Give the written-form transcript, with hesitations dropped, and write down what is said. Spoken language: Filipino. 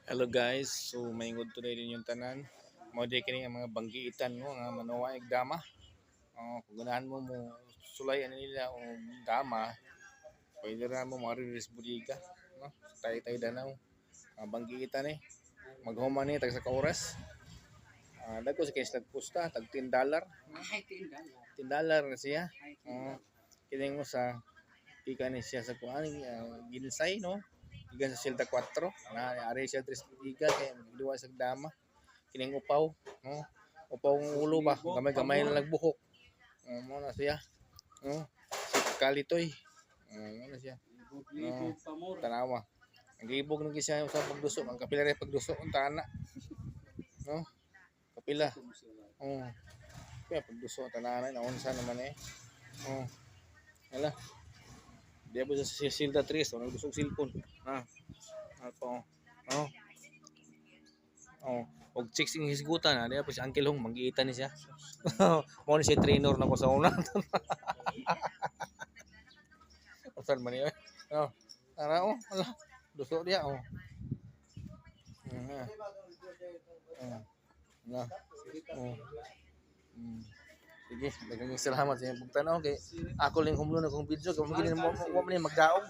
Hello guys, so maingod today din yung tanan. Mo di kini ang mga banggiitan mo nga manuwaig dama. Kung ganahan mo mo sulay ano nila o dama, pwede ra mo mariris budiga, no? Tay-tay danaw. Banggiitan eh. Maghuman ni tag sa ka oras. Dagko sa kay nagpusta tag $10. Ay, tinda. $10 na siya. Ay, Uh, tinda. kining mo sa ika ni siya sa kuan ginsay no. Gikan sa Silta 4 na ari siya 3 giga kay duwa sa dama. Kining upaw, no? Upaw ng ulo ba? Gamay-gamay na nagbuhok. Mo na siya. No? Si Kalitoy. Mo na siya. No, Libog pa mo. tanawa. Ang gibog nung siya sa pagduso, ang kapila rin pagduso ang tana. No? Kapila. Kaya pagduso ang tanana na unsa naman eh. Hala. Di ba sa Silda 3 so nagdusog silpon. Ato. Oh. Og chicks ing hisgutan na di ba si Uncle Hong mangiita ni siya. Mo ni si trainer na ko sa una. Usan man niya. Ara ala. Duso dia Na. Sige, daghang salamat sa inyong pagtanaw kay ako lang humlo na kong video kay mo magdaog.